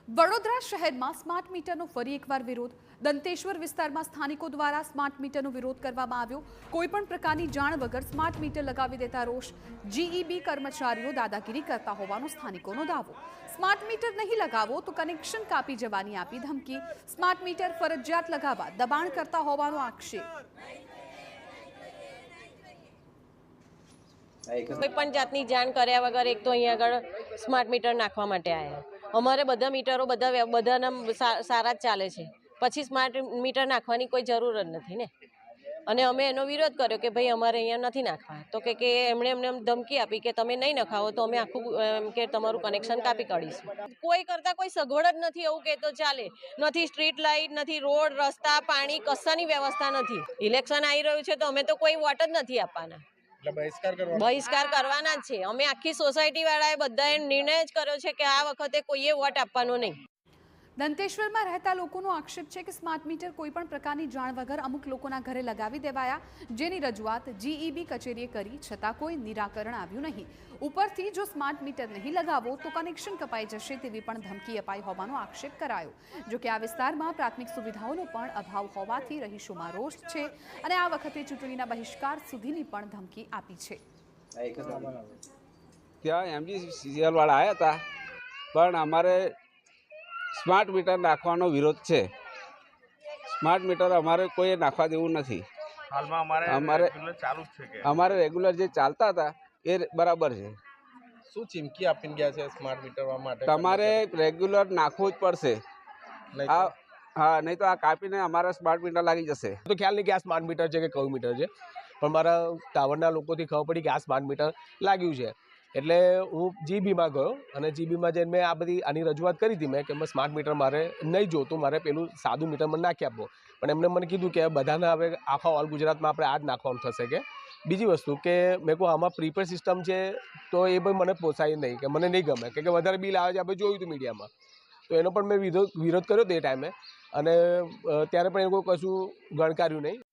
વડોદરા શહેરમાં સ્માર્ટ મીટરનો ફરી એકવાર વિરોધ। દંતેશ્વર વિસ્તારમાં સ્થાનિકો દ્વારા સ્માર્ટ મીટરનો વિરોધ કરવામાં આવ્યો। કોઈપણ પ્રકારની જાણ વગર સ્માર્ટ મીટર લગાવી દેતા રોષ। જીઈબી કર્મચારીઓ દાદાગીરી કરતા હોવાનો સ્થાનિકોનો દાવો। સ્માર્ટ મીટર નહીં લગાવો તો કનેક્શન કાપી જવાની આપી ધમકી। સ્માર્ટ મીટર ફરજિયાત લગાવવા દબાણ કરતા હોવાનો આક્ષેપ। કોઈ પણ જાતની જાણ કર્યા વગર એક તો અહીંયા આગળ સ્માર્ટ મીટર નાખવા માટે આવ્યા। અમારે બધા મીટરો બધાના સારા જ ચાલે છે, પછી સ્માર્ટ મીટર નાખવાની કોઈ જરૂર જ નથી ને। અને અમે એનો વિરોધ કર્યો કે ભાઈ અમારે અહીંયા નથી નાખવા, તો કે એમણે ધમકી આપી કે તમે નહીં નખાવો તો અમે આખું કે તમારું કનેક્શન કાપી કાઢીશું। કોઈ કરતા કોઈ સગવડ જ નથી એવું કે તો ચાલે। નથી સ્ટ્રીટ લાઇટ, નથી રોડ રસ્તા પાણી કશાની વ્યવસ્થા નથી। ઇલેક્શન આવી રહ્યું છે તો અમે તો કોઈ વોટ જ નથી આપવાના, બહિષ્કાર કરવાના જ છે। અમે આખી સોસાયટી વાળાએ બધાએ નિર્ણય જ કર્યો છે કે આ વખતે કોઈએ વોટ આપવાનો નહીં। દંતેશ્વરમાં રહેતા લોકોનો આક્ષેપ છે કે સ્માર્ટ મીટર કોઈપણ પ્રકારની જાણ વગર અમુક લોકોના ઘરે લગાવી દેવાયા, જેની રજૂઆત જીઈબી કચેરીએ કરી છતાં કોઈ નિરાકરણ આવ્યું નહીં। ઉપરથી જો સ્માર્ટ મીટર નહીં લગાવો તો કનેક્શન કપાઈ જશે તેવી પણ ધમકી અપાઈ હોવાનો આક્ષેપ કરાયો। જો કે આ વિસ્તારમાં પ્રાથમિક સુવિધાઓનો પણ અભાવ હોવાથી રહીશોમાં રોષ છે અને આ વખતે ચૂંટણીના બહિષ્કાર સુધીની પણ ધમકી આપી છે। ત્યાં એમજીસીએલ વાળા આવ્યા હતા, પણ અમારે સ્માર્ટ મીટર નાખવાનો વિરોધ છે। સ્માર્ટ મીટર અમારે કોઈ નાખવા દેવું નથી। અમારે રેગ્યુલર જે ચાલતા હતા એ બરાબર છે। શું ચીમકી આપીને ગયા છે સ્માર્ટ મીટર માટે? તમારે રેગ્યુલર નાખવું જ પડશે। હા, નહીં તો આ કાપીને અમારા સ્માર્ટ મીટર લાગી જશે। તો ખ્યાલ નહીં કે આ સ્માર્ટ મીટર છે કે કયું મીટર છે, પણ મારા ટાવરના લોકોથી ખબર પડી કે આ સ્માર્ટ મીટર લાગ્યું છે, એટલે હું જીબીમાં ગયો અને જીબીમાં જઈને મેં આની રજૂઆત કરી હતી મેં કે સ્માર્ટ મીટર મારે નહીં જોતું, મારે પેલું સાદું મીટર મને નાખી આપો। પણ એમને મને કીધું કે બધાના હવે આખા ઓલ ગુજરાતમાં આપણે આ જ નાખવાનું થશે। કે બીજી વસ્તુ કે મેં કહું આમાં પ્રીપેડ સિસ્ટમ છે તો એ પણ મને પોસાય નહીં, કે મને નહીં ગમે, કે વધારે બિલ આવે છે આપણે જોયું હતું મીડિયામાં, તો એનો પણ મેં વિરોધ કર્યો તે ટાઈમે, અને ત્યારે પણ એ કોઈ કશું ગણકાર્યું નહીં।